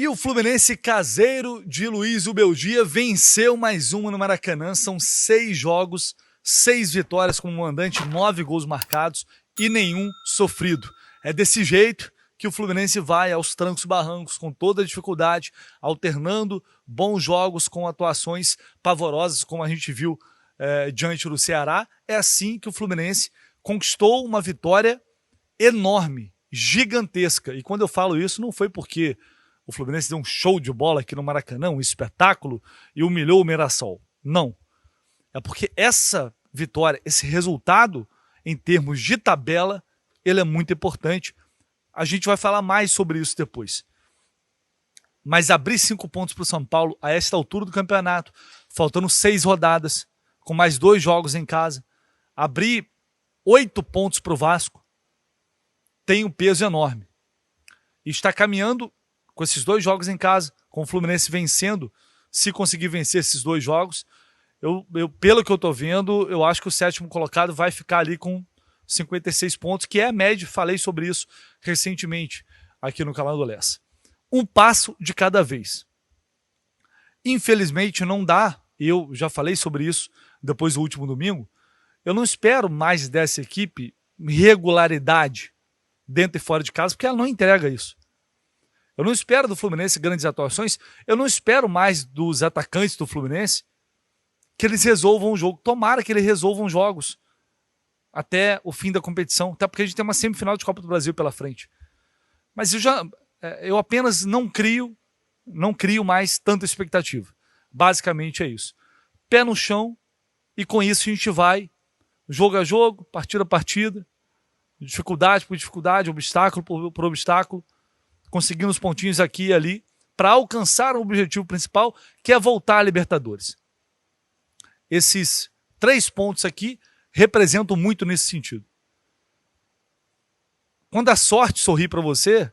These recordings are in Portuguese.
E o Fluminense caseiro de Luiz Ubeldia venceu mais uma no Maracanã. São 6 jogos, 6 vitórias como mandante, 9 gols marcados e nenhum sofrido. É desse jeito que o Fluminense vai aos trancos e barrancos, com toda a dificuldade, alternando bons jogos com atuações pavorosas, como a gente viu diante do Ceará. É assim que o Fluminense conquistou uma vitória enorme, gigantesca. E quando eu falo isso, não foi porque o Fluminense deu um show de bola aqui no Maracanã, um espetáculo, e humilhou o Mirassol. Não. É porque essa vitória, esse resultado, em termos de tabela, ele é muito importante. A gente vai falar mais sobre isso depois. Mas abrir 5 pontos para o São Paulo a esta altura do campeonato, faltando 6 rodadas, com mais 2 jogos em casa, abrir 8 pontos para o Vasco, tem um peso enorme. E está caminhando com esses 2 jogos em casa, com o Fluminense vencendo, se conseguir vencer esses 2 jogos, pelo que eu estou vendo, eu acho que o 7º colocado vai ficar ali com 56 pontos, que é a média, falei sobre isso recentemente aqui no canal do Lessa. Um passo de cada vez. Infelizmente não dá, eu já falei sobre isso depois do último domingo, eu não espero mais dessa equipe regularidade dentro e fora de casa, porque ela não entrega isso. Eu não espero do Fluminense grandes atuações, eu não espero mais dos atacantes do Fluminense que eles resolvam o jogo. Tomara que eles resolvam jogos até o fim da competição, até porque a gente tem uma semifinal de Copa do Brasil pela frente. Mas eu apenas não crio mais tanta expectativa. Basicamente é isso. Pé no chão, e com isso a gente vai jogo a jogo, partida a partida, dificuldade por dificuldade, obstáculo por obstáculo, conseguindo os pontinhos aqui e ali, para alcançar o objetivo principal, que é voltar à Libertadores. Esses 3 pontos aqui representam muito nesse sentido. Quando a sorte sorri para você,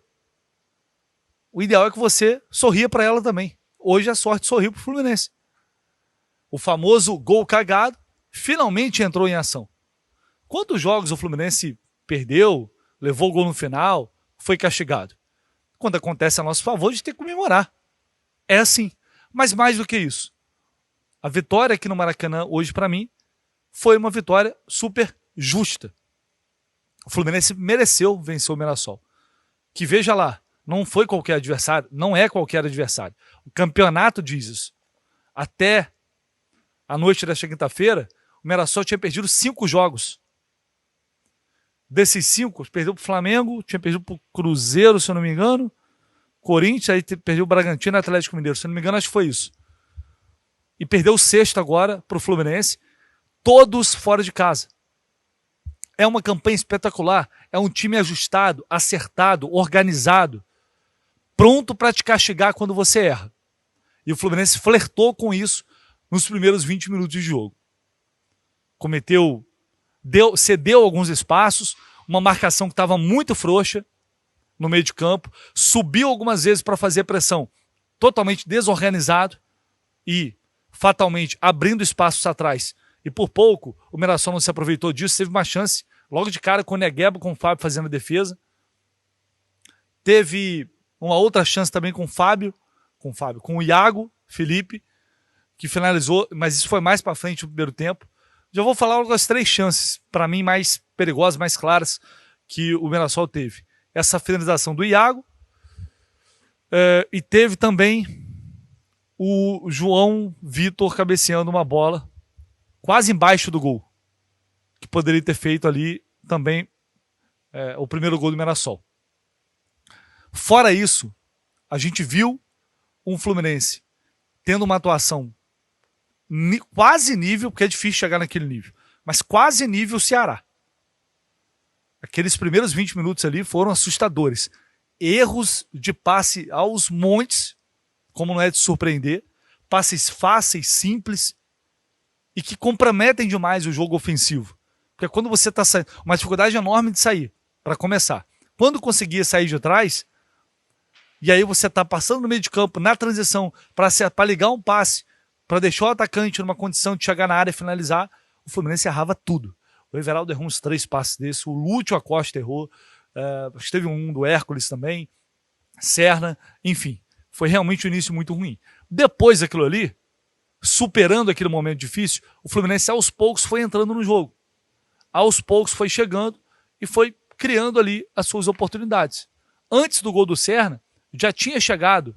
o ideal é que você sorria para ela também. Hoje a sorte sorriu para o Fluminense. O famoso gol cagado finalmente entrou em ação. Quantos jogos o Fluminense perdeu, levou o gol no final, foi castigado? Quando acontece a nosso favor, a gente tem que comemorar. É assim. Mas mais do que isso, a vitória aqui no Maracanã hoje, para mim, foi uma vitória super justa. O Fluminense mereceu vencer o Mirassol. Que, veja lá, não foi qualquer adversário, não é qualquer adversário. O campeonato diz isso. Até a noite desta quinta-feira, o Mirassol tinha perdido 5 jogos. Desses 5, perdeu para o Flamengo, tinha perdido para o Cruzeiro, se eu não me engano, Corinthians, aí perdeu o Bragantino e Atlético Mineiro, se eu não me engano, acho que foi isso. E perdeu o 6º agora para o Fluminense, todos fora de casa. É uma campanha espetacular, é um time ajustado, acertado, organizado, pronto para te castigar quando você erra. E o Fluminense flertou com isso nos primeiros 20 minutos de jogo. Cedeu alguns espaços, uma marcação que estava muito frouxa no meio de campo, subiu algumas vezes para fazer pressão, totalmente desorganizado e fatalmente abrindo espaços atrás. E por pouco o Mirassol não se aproveitou disso, teve uma chance logo de cara com o Negueba, com o Fábio fazendo a defesa. Teve uma outra chance também com o Iago Felipe, que finalizou, mas isso foi mais para frente no primeiro tempo. Já vou falar logo das 3 chances, para mim, mais perigosas, mais claras, que o Mirassol teve. Essa finalização do Iago, e teve também o João Vitor cabeceando uma bola quase embaixo do gol, que poderia ter feito ali também o primeiro gol do Mirassol. Fora isso, a gente viu um Fluminense tendo uma atuação quase nível, porque é difícil chegar naquele nível, mas quase nível Ceará. Aqueles primeiros 20 minutos ali foram assustadores. Erros de passe aos montes, como não é de surpreender, passes fáceis, simples, e que comprometem demais o jogo ofensivo. Porque quando você está saindo, uma dificuldade enorme de sair, para começar. Quando conseguia sair de trás, e aí você está passando no meio de campo, na transição, para ligar um passe, para deixar o atacante numa condição de chegar na área e finalizar, o Fluminense errava tudo. O Everaldo errou uns 3 passes desses, o Lúcio Acosta errou, teve um do Hércules também, Serna, enfim. Foi realmente um início muito ruim. Depois daquilo ali, superando aquele momento difícil, o Fluminense aos poucos foi entrando no jogo. Aos poucos foi chegando e foi criando ali as suas oportunidades. Antes do gol do Serna, já tinha chegado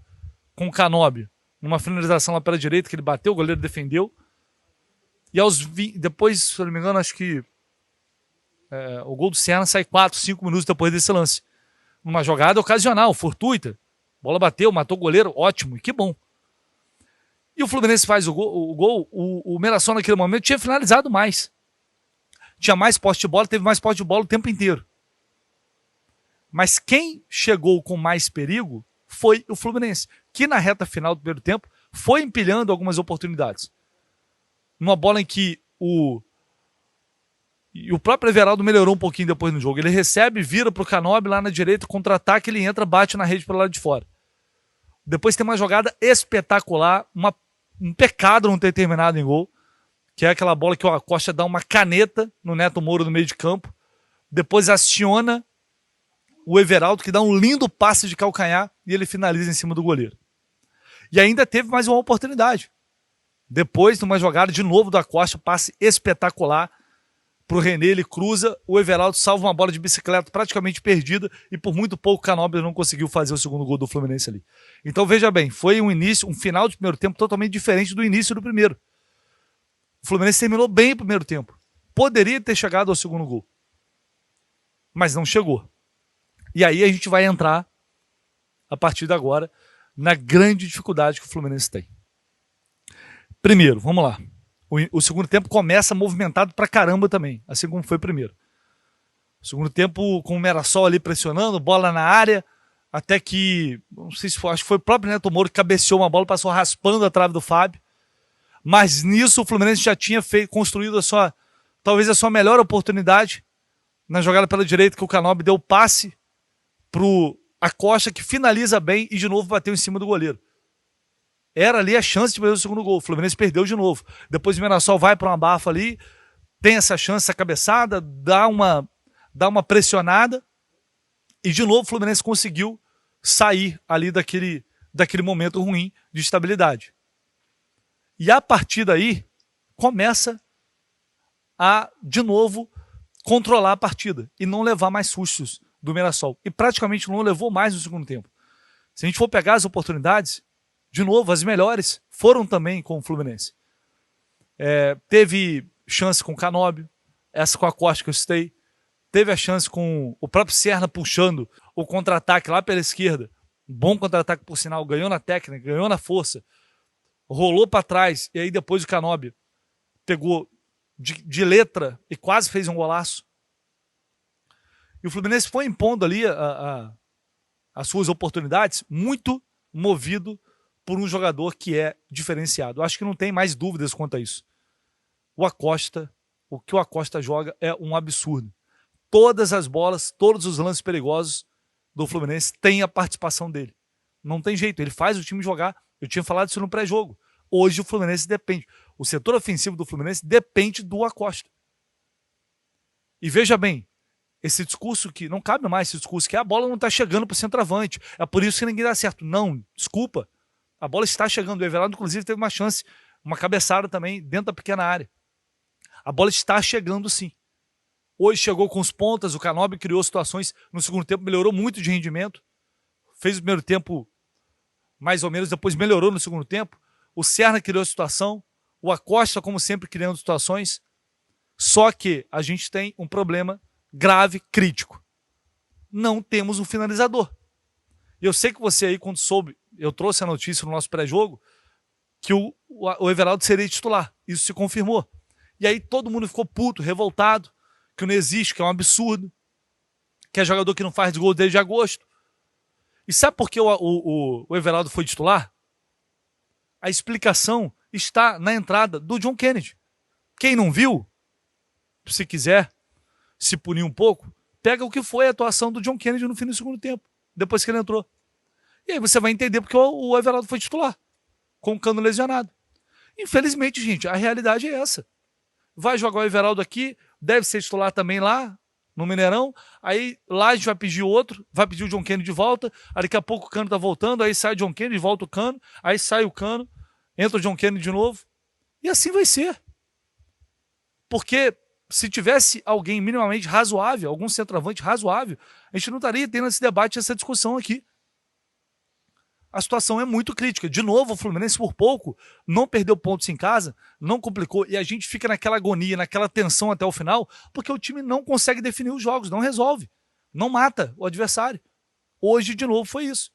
com o Canóbio, numa finalização lá pela direita, que ele bateu, o goleiro defendeu. E depois, se eu não me engano, acho que o gol do Serna sai 4, 5 minutos depois desse lance. Numa jogada ocasional, fortuita. A bola bateu, matou o goleiro, ótimo, e que bom. E o Fluminense faz o gol, o Mirassol naquele momento tinha finalizado mais. Tinha mais posse de bola, teve mais posse de bola o tempo inteiro. Mas quem chegou com mais perigo foi o Fluminense, que na reta final do primeiro tempo foi empilhando algumas oportunidades. Numa bola em que o próprio Everaldo melhorou um pouquinho depois no jogo. Ele recebe, vira para o Canóbio lá na direita, contra-ataque, ele entra, bate na rede pelo lado de fora. Depois tem uma jogada espetacular, um pecado não ter terminado em gol, que é aquela bola que o Acosta dá uma caneta no Neto Moura no meio de campo, depois aciona o Everaldo, que dá um lindo passe de calcanhar e ele finaliza em cima do goleiro. E ainda teve mais uma oportunidade. Depois de uma jogada de novo do Acosta, passe espetacular para o René, ele cruza, o Everaldo salva uma bola de bicicleta praticamente perdida e por muito pouco o Canóbio não conseguiu fazer o segundo gol do Fluminense ali. Então veja bem, foi um final de primeiro tempo totalmente diferente do início do primeiro. O Fluminense terminou bem o primeiro tempo. Poderia ter chegado ao segundo gol, mas não chegou. E aí a gente vai entrar, a partir de agora, na grande dificuldade que o Fluminense tem. Primeiro, vamos lá. O segundo tempo começa movimentado pra caramba também, assim como foi o primeiro. O segundo tempo com o Mirassol ali pressionando, bola na área, até que, não sei se foi, acho que foi o próprio Neto Moura que cabeceou uma bola, passou raspando a trave do Fábio. Mas nisso o Fluminense já tinha construído talvez a sua melhor oportunidade na jogada pela direita, que o Canóbio deu passe pro Acosta, que finaliza bem e de novo bateu em cima do goleiro. Era ali a chance de fazer o segundo gol. O Fluminense perdeu de novo. Depois o Mirassol vai para uma bafa ali, tem essa chance, essa cabeçada, dá uma pressionada e de novo o Fluminense conseguiu sair ali daquele momento ruim de estabilidade. E a partir daí começa a, de novo, controlar a partida e não levar mais sustos do Mirassol. E praticamente não levou mais no segundo tempo. Se a gente for pegar as oportunidades, de novo, as melhores foram também com o Fluminense. Teve chance com o Canóbio, essa com a Acosta que eu citei. Teve a chance com o próprio Serna puxando o contra-ataque lá pela esquerda. Um bom contra-ataque, por sinal. Ganhou na técnica, ganhou na força. Rolou para trás e aí depois o Canóbio pegou de letra e quase fez um golaço. E o Fluminense foi impondo ali as suas oportunidades, muito movido por um jogador que é diferenciado. Acho que não tem mais dúvidas quanto a isso. O que o Acosta joga é um absurdo. Todas as bolas, todos os lances perigosos do Fluminense têm a participação dele. Não tem jeito, ele faz o time jogar. Eu tinha falado isso no pré-jogo. Hoje o Fluminense depende. O setor ofensivo do Fluminense depende do Acosta. E veja bem, esse discurso que não cabe mais, esse discurso que a bola não está chegando para o centroavante. É por isso que ninguém dá certo. Não, desculpa. A bola está chegando. O Everaldo, inclusive, teve uma chance, uma cabeçada também dentro da pequena área. A bola está chegando, sim. Hoje chegou com os pontas, o Canóbio criou situações. No segundo tempo melhorou muito de rendimento. Fez o primeiro tempo mais ou menos, depois melhorou no segundo tempo. O Serna criou a situação. O Acosta, como sempre, criando situações. Só que a gente tem um problema grave, crítico. Não temos um finalizador. E eu sei que você aí, quando soube, eu trouxe a notícia no nosso pré-jogo, que o Everaldo seria titular. Isso se confirmou. E aí todo mundo ficou puto, revoltado, que não existe, que é um absurdo, que é jogador que não faz gol desde agosto. E sabe por que o Everaldo foi titular? A explicação está na entrada do John Kennedy. Quem não viu, se quiser se punir um pouco, pega o que foi a atuação do John Kennedy no fim do segundo tempo, depois que ele entrou. E aí você vai entender porque o Everaldo foi titular, com o Cano lesionado. Infelizmente, gente, a realidade é essa. Vai jogar o Everaldo aqui, deve ser titular também lá, no Mineirão, aí lá a gente vai pedir outro, vai pedir o John Kennedy de volta, aí daqui a pouco o Cano tá voltando, aí sai o John Kennedy, volta o Cano, aí sai o Cano, entra o John Kennedy de novo, e assim vai ser. Porque se tivesse alguém minimamente razoável, algum centroavante razoável, a gente não estaria tendo esse debate, essa discussão aqui. A situação é muito crítica. De novo, o Fluminense, por pouco, não perdeu pontos em casa, não complicou, e a gente fica naquela agonia, naquela tensão até o final, porque o time não consegue definir os jogos, não resolve, não mata o adversário. Hoje, de novo, foi isso.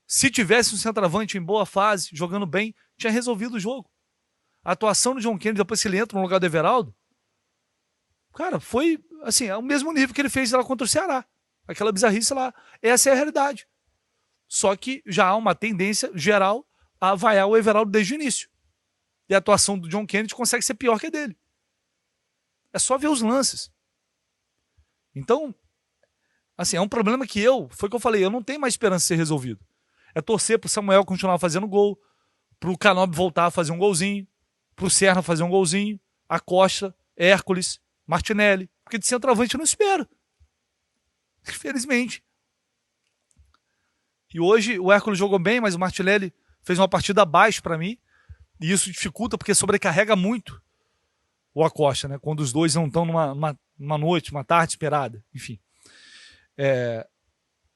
Se tivesse um centroavante em boa fase, jogando bem, tinha resolvido o jogo. A atuação do John Kennedy, depois que ele entra no lugar do Everaldo, cara, foi assim, ao mesmo nível que ele fez lá contra o Ceará. Aquela bizarrice lá. Essa é a realidade. Só que já há uma tendência geral a vaiar o Everaldo desde o início. E a atuação do John Kennedy consegue ser pior que a dele. É só ver os lances. Então, assim, é um problema que foi o que eu falei, eu não tenho mais esperança de ser resolvido. É torcer pro Samuel continuar fazendo gol, pro Canóbio voltar a fazer um golzinho, pro Serra fazer um golzinho, a Costa, Hércules, Martinelli, porque de centroavante eu não espero. Infelizmente. E hoje o Hércules jogou bem, mas o Martinelli fez uma partida abaixo para mim, e isso dificulta porque sobrecarrega muito o Acosta, né? Quando os dois não estão numa noite, uma tarde esperada, enfim.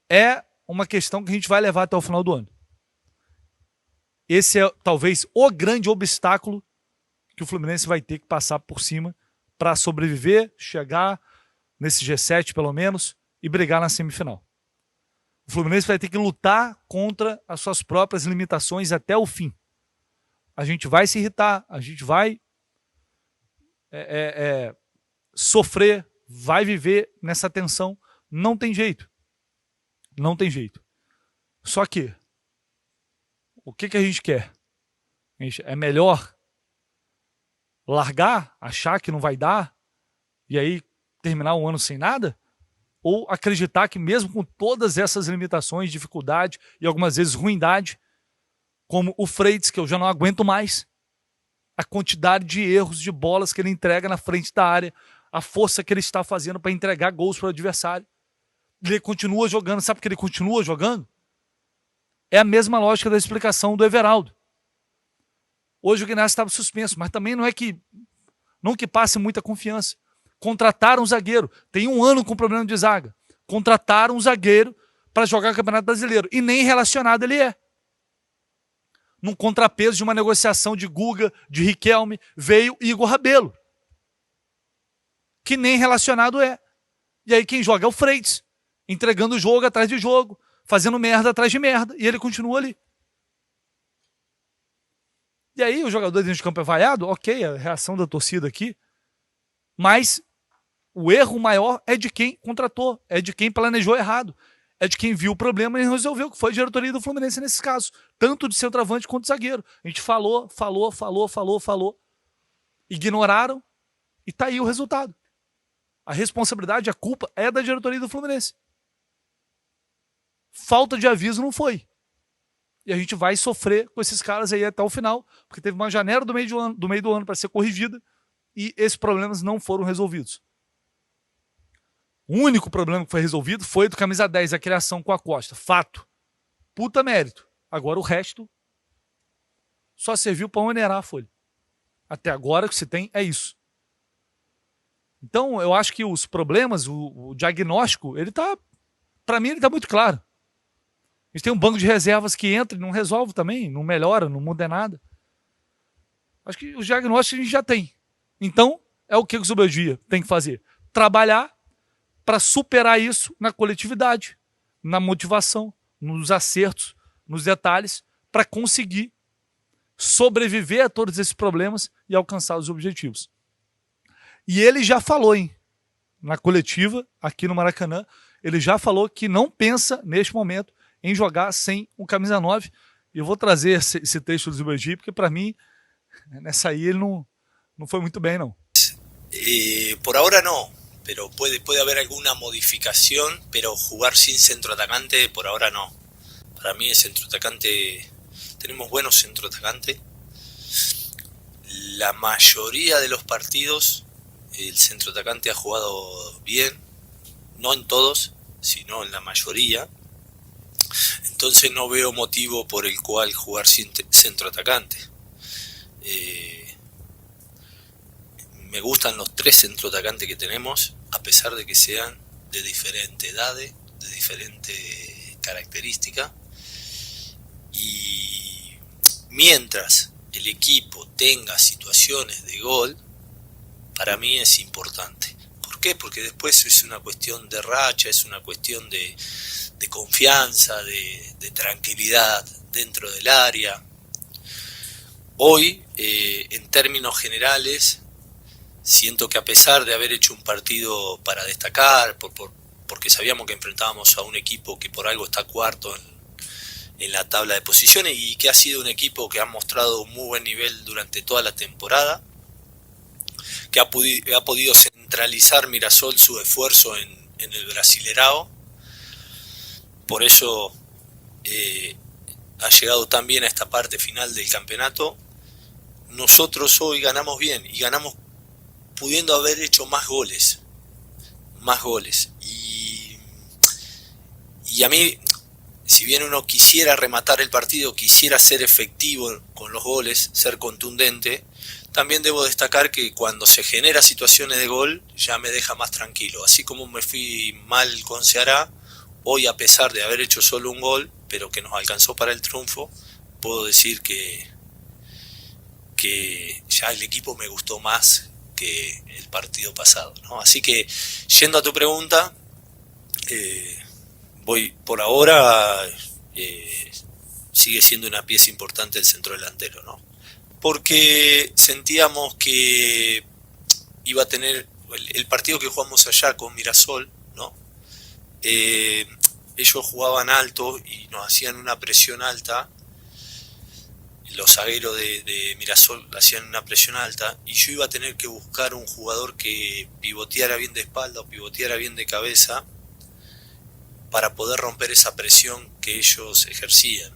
É uma questão que a gente vai levar até o final do ano. Esse é talvez o grande obstáculo que o Fluminense vai ter que passar por cima para sobreviver, chegar nesse G7 pelo menos e brigar na semifinal. O Fluminense vai ter que lutar contra as suas próprias limitações até o fim. A gente vai se irritar, a gente vai sofrer, vai viver nessa tensão. Não tem jeito. Não tem jeito. Só que, o que a gente quer? É melhor largar, achar que não vai dar, e aí terminar o ano sem nada? Ou acreditar que mesmo com todas essas limitações, dificuldade e algumas vezes ruindade, como o Freitas, que eu já não aguento mais, a quantidade de erros, de bolas que ele entrega na frente da área, a força que ele está fazendo para entregar gols para o adversário. Ele continua jogando, sabe por que ele continua jogando? É a mesma lógica da explicação do Everaldo. Hoje o Guinness estava suspenso, mas também não que passe muita confiança. Contrataram um zagueiro, tem 1 ano com problema de zaga. Contrataram um zagueiro para jogar o Campeonato Brasileiro e nem relacionado ele é. Num contrapeso de uma negociação de Guga, de Riquelme, veio Igor Rabelo, que nem relacionado é. E aí quem joga é o Freitas, entregando jogo atrás de jogo, fazendo merda atrás de merda, e ele continua ali. E aí o jogador dentro de campo é vaiado, ok, a reação da torcida aqui, mas o erro maior é de quem contratou, é de quem planejou errado, é de quem viu o problema e resolveu, que foi a diretoria do Fluminense nesses casos, tanto de centroavante quanto de zagueiro. A gente falou, ignoraram e tá aí o resultado. A responsabilidade, a culpa é da diretoria do Fluminense. Falta de aviso não foi. E a gente vai sofrer com esses caras aí até o final, porque teve uma janela do meio do ano para ser corrigida e esses problemas não foram resolvidos. O único problema que foi resolvido foi do camisa 10, a criação com a Costa. Fato. Puta mérito. Agora o resto só serviu para onerar a folha. Até agora o que se tem é isso. Então eu acho que os problemas, o diagnóstico, para mim ele tá muito claro. A gente tem um banco de reservas que entra e não resolve também, não melhora, não muda nada. Acho que os diagnósticos a gente já tem. Então, é o que o Zubeldia tem que fazer? Trabalhar para superar isso na coletividade, na motivação, nos acertos, nos detalhes, para conseguir sobreviver a todos esses problemas e alcançar os objetivos. E ele já falou, na coletiva, aqui no Maracanã, ele já falou que não pensa, neste momento, em jogar sem o camisa 9. E eu vou trazer esse texto do Zubeldia, porque para mim, nessa aí ele não foi muito bem, não. Por ahora no, pero puede haber alguna modificación, pero jugar sin centroatacante por ahora no. Para mí el centroatacante, tenemos buenos centroatacantes. La mayoría de los partidos el centroatacante ha jugado bien, no en todos, sino en la mayoría. Entonces no veo motivo por el cual jugar sin centro atacante. Me gustan los 3 centroatacantes que tenemos, a pesar de que sean de diferentes edades, de diferentes características. Y mientras el equipo tenga situaciones de gol, para mí es importante. ¿Por qué? Porque después es una cuestión de racha, es una cuestión de confianza, de tranquilidad dentro del área. Hoy, en términos generales, siento que a pesar de haber hecho un partido para destacar, porque sabíamos que enfrentábamos a un equipo que por algo está cuarto en la tabla de posiciones y que ha sido un equipo que ha mostrado un muy buen nivel durante toda la temporada, que ha podido centralizar Mirasol su esfuerzo en el Brasilerao. Por eso ha llegado tan bien a esta parte final del campeonato. Nosotros hoy ganamos bien y ganamos pudiendo haber hecho más goles. Y a mí, si bien uno quisiera rematar el partido, quisiera ser efectivo con los goles, ser contundente, también debo destacar que cuando se genera situaciones de gol ya me deja más tranquilo. Así como me fui mal con Ceará, hoy a pesar de haber hecho solo un gol, pero que nos alcanzó para el triunfo, puedo decir que ya el equipo me gustó más que el partido pasado, ¿no? Así que, yendo a tu pregunta, voy por ahora, sigue siendo una pieza importante el centro delantero, ¿no? Porque sentíamos que iba a tener el partido que jugamos allá con Mirasol, ¿no? Ellos jugaban alto y nos hacían una presión alta. Los zagueros de Mirasol hacían una presión alta y yo iba a tener que buscar un jugador que pivoteara bien de espalda o pivoteara bien de cabeza para poder romper esa presión que ellos ejercían.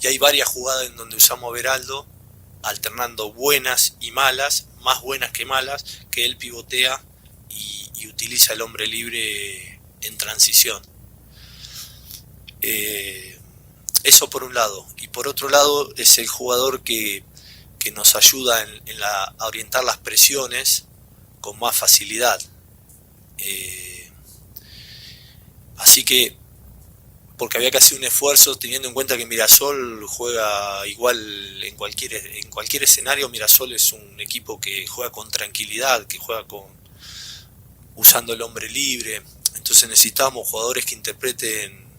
Y hay varias jugadas en donde usamos a Beraldo, alternando buenas y malas, más buenas que malas, que él pivotea y utiliza el hombre libre en transición. Eso por un lado. Y por otro lado es el jugador que nos ayuda a orientar las presiones con más facilidad. Así que, porque había que hacer un esfuerzo teniendo en cuenta que Mirasol juega igual en cualquier escenario. Mirasol es un equipo que juega con tranquilidad, que juega usando el hombre libre. Entonces necesitábamos jugadores que interpreten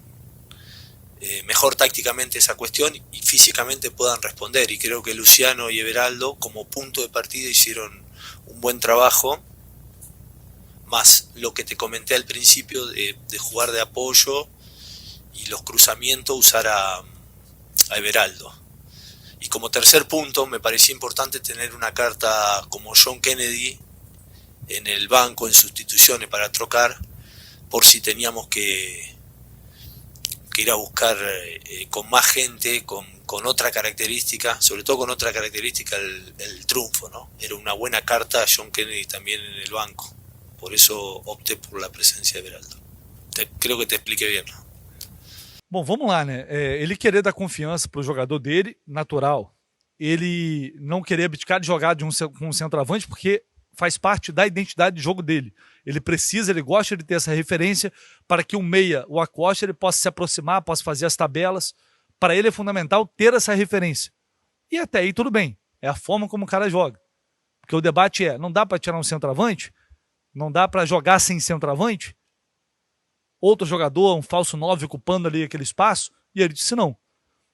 mejor tácticamente esa cuestión y físicamente puedan responder, y creo que Luciano y Everaldo como punto de partida hicieron un buen trabajo, más lo que te comenté al principio de jugar de apoyo y los cruzamientos usar a Everaldo. Y como tercer punto me parecía importante tener una carta como John Kennedy en el banco en sustituciones para trocar por si teníamos que ir a buscar con más gente, con otra característica, sobre todo con otra característica el triunfo, ¿no? Era una buena carta John Kennedy también en el banco, por eso opté por la presencia de Beraldo. Creo que te expliqué bien, ¿no? Bom, vamos lá, né? Ele querer dar confiança para o jogador dele, natural. Ele não querer abdicar de jogar com um centroavante, porque faz parte da identidade de jogo dele. Ele precisa, ele gosta de ter essa referência para que o meia, o Acosta, ele possa se aproximar, possa fazer as tabelas. Para ele é fundamental ter essa referência. E até aí tudo bem. É a forma como o cara joga. Porque o debate é, não dá para tirar um centroavante? Não dá para jogar sem centroavante? Outro jogador, um falso 9 ocupando ali aquele espaço? E ele disse não.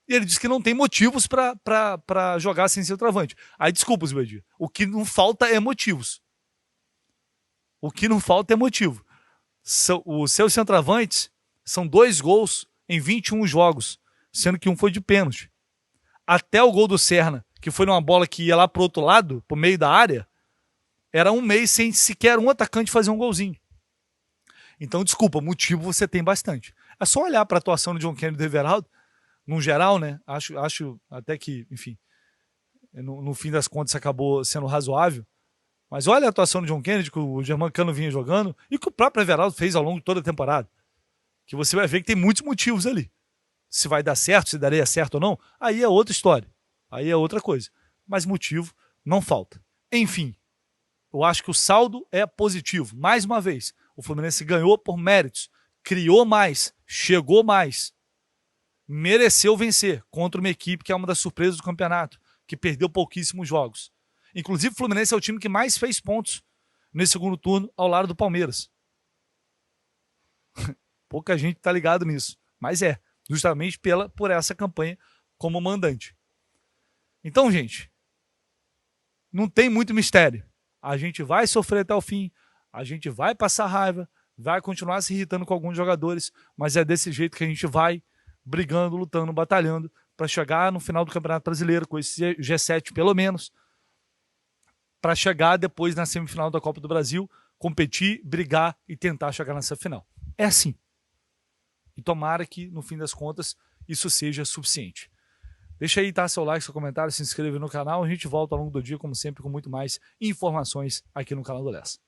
E ele disse que não tem motivos para jogar sem centroavante. Aí, desculpa, Zibadir, o que não falta é motivos. O que não falta é motivo. Os seus centroavantes são 2 gols em 21 jogos, sendo que um foi de pênalti. Até o gol do Serna, que foi numa bola que ia lá pro outro lado, pro meio da área, era um mês sem sequer um atacante fazer um golzinho. Então, desculpa, motivo você tem bastante. É só olhar para a atuação do John Kennedy e do Everaldo, no geral, né? Acho até que, enfim, no fim das contas acabou sendo razoável. Mas olha a atuação do John Kennedy, que o Germancano vinha jogando, e que o próprio Everaldo fez ao longo de toda a temporada. Que você vai ver que tem muitos motivos ali. Se vai dar certo, se daria certo ou não, aí é outra história. Aí é outra coisa. Mas motivo não falta. Enfim, eu acho que o saldo é positivo. Mais uma vez, o Fluminense ganhou por méritos, criou mais, chegou mais, mereceu vencer contra uma equipe que é uma das surpresas do campeonato, que perdeu pouquíssimos jogos. Inclusive, o Fluminense é o time que mais fez pontos nesse segundo turno ao lado do Palmeiras. Pouca gente está ligado nisso, mas é, justamente por essa campanha como mandante. Então, gente, não tem muito mistério. A gente vai sofrer até o fim, a gente vai passar raiva, vai continuar se irritando com alguns jogadores, mas é desse jeito que a gente vai brigando, lutando, batalhando para chegar no final do Campeonato Brasileiro com esse G7 pelo menos, para chegar depois na semifinal da Copa do Brasil, competir, brigar e tentar chegar nessa final. É assim. E tomara que, no fim das contas, isso seja suficiente. Deixa aí, tá, seu like, seu comentário, se inscreve no canal. A gente volta ao longo do dia, como sempre, com muito mais informações aqui no canal do Lessa.